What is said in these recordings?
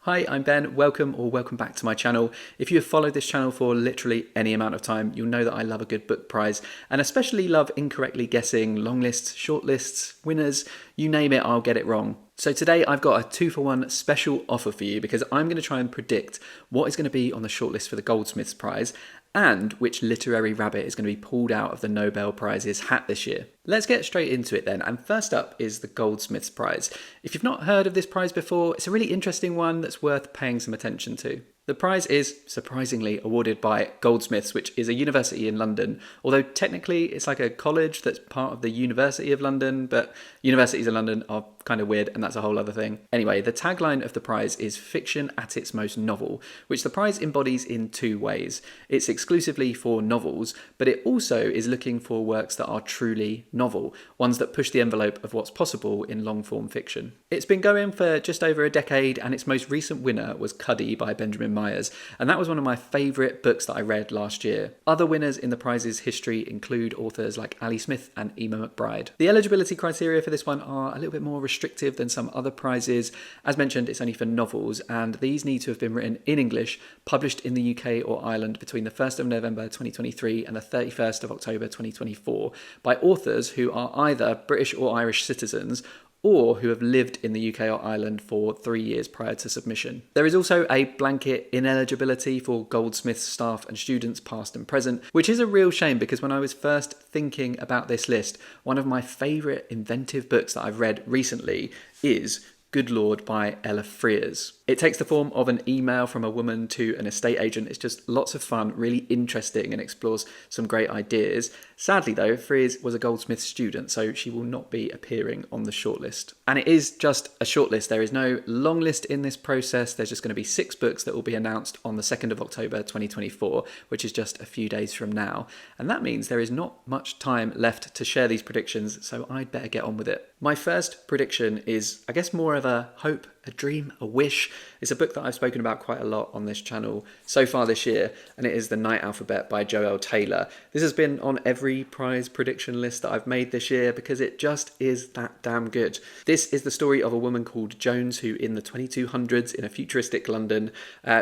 Hi, I'm Ben. Welcome back to my channel. If you have followed this channel for literally any amount of time, you'll know that I love a good book prize and especially love incorrectly guessing long lists, short lists, winners, you name it, I'll get it wrong. So today I've got a 2-for-1 special offer for you because I'm going to try and predict what is going to be on the shortlist for the Goldsmiths Prize and which literary rabbit is going to be pulled out of the Nobel Prize's hat this year. Let's get straight into it then, and first up is the Goldsmiths Prize. If you've not heard of this prize before, it's a really interesting one that's worth paying some attention to. The prize is, surprisingly, awarded by Goldsmiths, which is a university in London, although technically it's like a college that's part of the University of London, but universities in London are kind of weird and that's a whole other thing. Anyway, the tagline of the prize is fiction at its most novel, which the prize embodies in two ways. It's exclusively for novels, but it also is looking for works that are truly novel, ones that push the envelope of what's possible in long-form fiction. It's been going for just over a decade, and its most recent winner was Cuddy by Benjamin Myers, and that was one of my favourite books that I read last year. Other winners in the prize's history include authors like Ali Smith and Emma McBride. The eligibility criteria for this one are a little bit more restrictive than some other prizes. As mentioned, it's only for novels, and these need to have been written in English, published in the UK or Ireland between the 1st of November 2023 and the 31st of October 2024 by authors who are either British or Irish citizens or who have lived in the UK or Ireland for 3 years prior to submission. There is also a blanket ineligibility for Goldsmiths staff and students past and present, which is a real shame because when I was first thinking about this list, one of my favourite inventive books that I've read recently is Good Lord by Ella Frears. It takes the form of an email from a woman to an estate agent. It's just lots of fun, really interesting, and explores some great ideas. Sadly though, Frears was a Goldsmiths student, so she will not be appearing on the shortlist. And it is just a shortlist. There is no long list in this process. There's just going to be 6 books that will be announced on the 2nd of October 2024, which is just a few days from now. And that means there is not much time left to share these predictions, so I'd better get on with it. My first prediction is, I guess, more of a hope, a dream, a wish. It's a book that I've spoken about quite a lot on this channel so far this year, and it is The Night Alphabet by Joelle Taylor. This has been on every prize prediction list that I've made this year because it just is that damn good. This is the story of a woman called Jones who, in the 2200s in a futuristic London,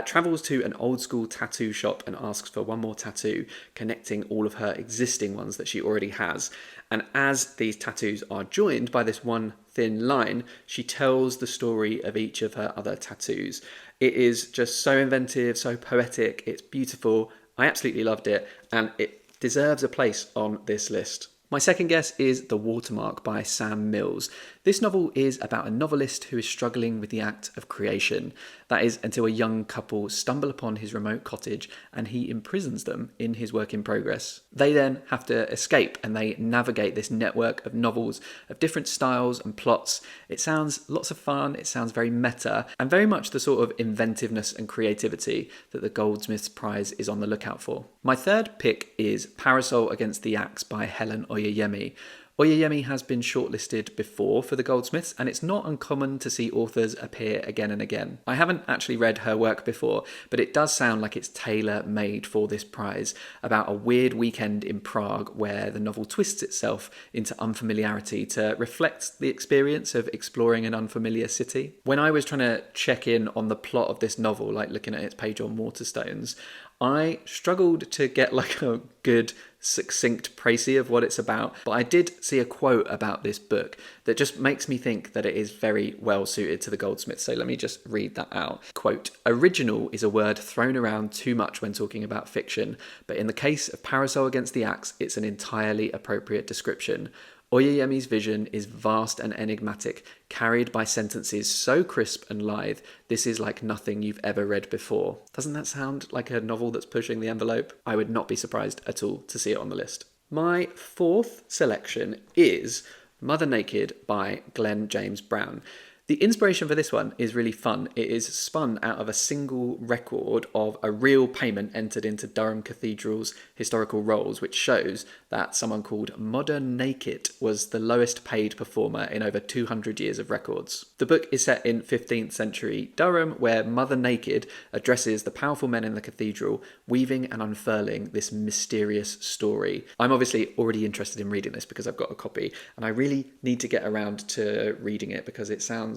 travels to an old school tattoo shop and asks for one more tattoo, connecting all of her existing ones that she already has. And as these tattoos are joined by this one thin line, she tells the story of each of her other tattoos. It is just so inventive, so poetic, it's beautiful. I absolutely loved it, and it deserves a place on this list. My second guess is The Watermark by Sam Mills. This novel is about a novelist who is struggling with the act of creation. That is, until a young couple stumble upon his remote cottage and he imprisons them in his work in progress. They then have to escape and they navigate this network of novels of different styles and plots. It sounds lots of fun, it sounds very meta, and very much the sort of inventiveness and creativity that the Goldsmiths Prize is on the lookout for. My third pick is Parasol Against the Axe by Helen Oyeyemi. Oyeyemi has been shortlisted before for the Goldsmiths, and it's not uncommon to see authors appear again and again. I haven't actually read her work before, but it does sound like it's tailor-made for this prize, about a weird weekend in Prague where the novel twists itself into unfamiliarity to reflect the experience of exploring an unfamiliar city. When I was trying to check in on the plot of this novel, like looking at its page on Waterstones, I struggled to get like a good succinct précis of what it's about, but I did see a quote about this book that just makes me think that it is very well suited to the Goldsmiths, so let me just read that out. Quote, "Original is a word thrown around too much when talking about fiction, but in the case of Parasol Against the Axe, it's an entirely appropriate description. Oyeyemi's vision is vast and enigmatic, carried by sentences so crisp and lithe, this is like nothing you've ever read before." Doesn't that sound like a novel that's pushing the envelope? I would not be surprised at all to see it on the list. My fourth selection is Mother Naked by Glenn James Brown. The inspiration for this one is really fun. It is spun out of a single record of a real payment entered into Durham Cathedral's historical rolls, which shows that someone called Mother Naked was the lowest paid performer in over 200 years of records. The book is set in 15th century Durham, where Mother Naked addresses the powerful men in the cathedral, weaving and unfurling this mysterious story. I'm obviously already interested in reading this because I've got a copy, and I really need to get around to reading it because it sounds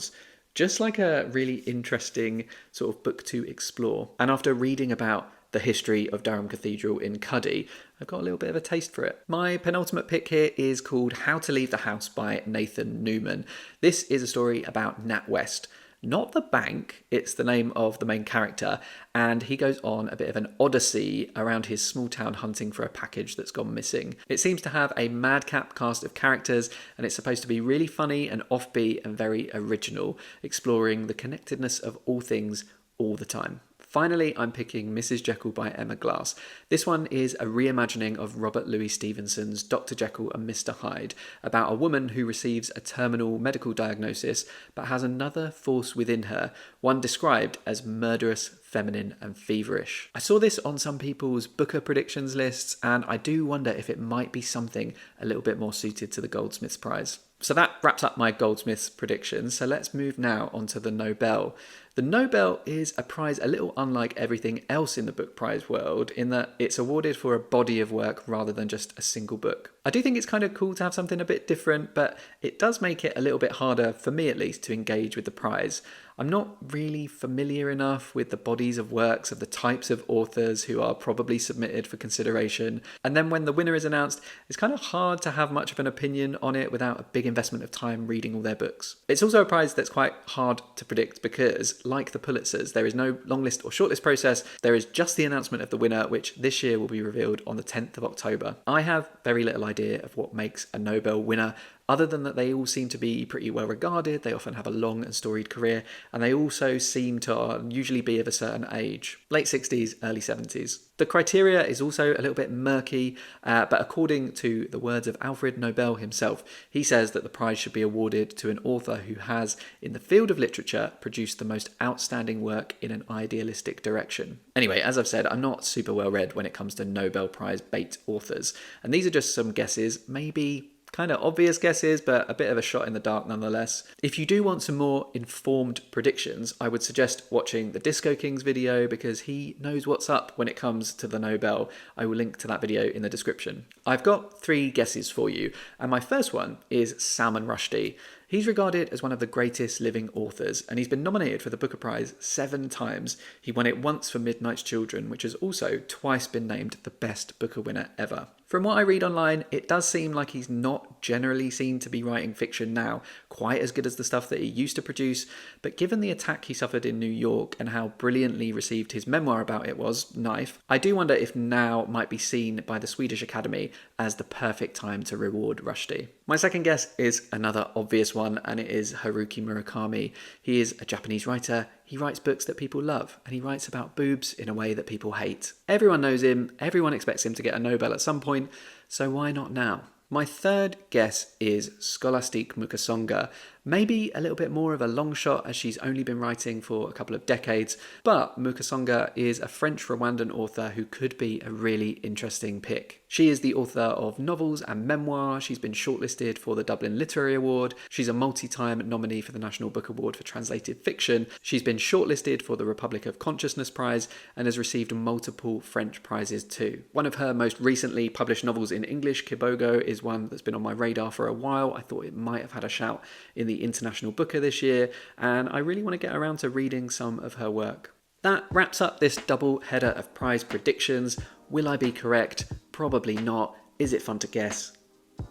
just like a really interesting sort of book to explore. And after reading about the history of Durham Cathedral in Cuddy, I've got a little bit of a taste for it. My penultimate pick here is called How to Leave the House by Nathan Newman. This is a story about Nat West. Not the bank, it's the name of the main character, and he goes on a bit of an odyssey around his small town hunting for a package that's gone missing. It seems to have a madcap cast of characters, and it's supposed to be really funny and offbeat and very original, exploring the connectedness of all things all the time. Finally, I'm picking Mrs. Jekyll by Emma Glass. This one is a reimagining of Robert Louis Stevenson's Dr. Jekyll and Mr. Hyde, about a woman who receives a terminal medical diagnosis but has another force within her, one described as murderous, feminine and feverish. I saw this on some people's Booker predictions lists, and I do wonder if it might be something a little bit more suited to the Goldsmiths Prize. So that wraps up my Goldsmiths predictions, so let's move now onto the Nobel. The Nobel is a prize a little unlike everything else in the book prize world, in that it's awarded for a body of work rather than just a single book. I do think it's kind of cool to have something a bit different, but it does make it a little bit harder, for me at least, to engage with the prize. I'm not really familiar enough with the bodies of works of the types of authors who are probably submitted for consideration, and then when the winner is announced, it's kind of hard to have much of an opinion on it without a big investment of time reading all their books. It's also a prize that's quite hard to predict because, like the Pulitzers, there is no long list or shortlist process. There is just the announcement of the winner, which this year will be revealed on the 10th of October. I have very little idea of what makes a Nobel winner, other than that they all seem to be pretty well regarded, they often have a long and storied career, and they also seem to usually be of a certain age, late 60s, early 70s. The criteria is also a little bit murky, but according to the words of Alfred Nobel himself, he says that the prize should be awarded to an author who has, in the field of literature, produced the most outstanding work in an idealistic direction. Anyway, as I've said, I'm not super well read when it comes to Nobel Prize bait authors, and these are just some guesses, maybe kind of obvious guesses, but a bit of a shot in the dark nonetheless. If you do want some more informed predictions, I would suggest watching the Disco King's video because he knows what's up when it comes to the Nobel. I will link to that video in the description. I've got 3 guesses for you, and my first one is Salman Rushdie. He's regarded as one of the greatest living authors, and he's been nominated for the Booker Prize 7 times. He won it once for Midnight's Children, which has also twice been named the best Booker winner ever. From what I read online, it does seem like he's not generally seen to be writing fiction now quite as good as the stuff that he used to produce, but given the attack he suffered in New York and how brilliantly received his memoir about it was, Knife, I do wonder if now might be seen by the Swedish Academy as the perfect time to reward Rushdie. My second guess is another obvious one, and it is Haruki Murakami. He is a Japanese writer. He writes books that people love, and he writes about boobs in a way that people hate. Everyone knows him, everyone expects him to get a Nobel at some point, so why not now? My third guess is Scholastique Mukasonga. Maybe a little bit more of a long shot as she's only been writing for a couple of decades, but Mukasonga is a French-Rwandan author who could be a really interesting pick. She is the author of novels and memoir. She's been shortlisted for the Dublin Literary Award. She's a multi-time nominee for the National Book Award for Translated Fiction. She's been shortlisted for the Republic of Consciousness Prize and has received multiple French prizes too. One of her most recently published novels in English, Kibogo, is one that's been on my radar for a while. I thought it might have had a shout in the International Booker this year, and I really want to get around to reading some of her work. That wraps up this double header of prize predictions. Will I be correct? Probably not. Is it fun to guess?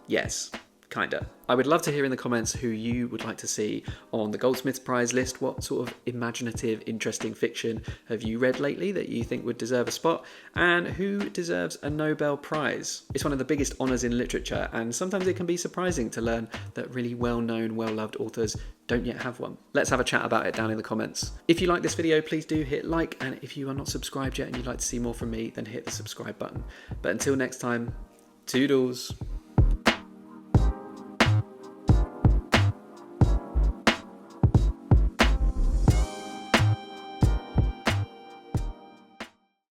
Yes. Kinda. I would love to hear in the comments who you would like to see on the Goldsmiths Prize list. What sort of imaginative, interesting fiction have you read lately that you think would deserve a spot? And who deserves a Nobel Prize? It's one of the biggest honours in literature, and sometimes it can be surprising to learn that really well-known, well-loved authors don't yet have one. Let's have a chat about it down in the comments. If you like this video, please do hit like, and if you are not subscribed yet and you'd like to see more from me, then hit the subscribe button. But until next time, toodles.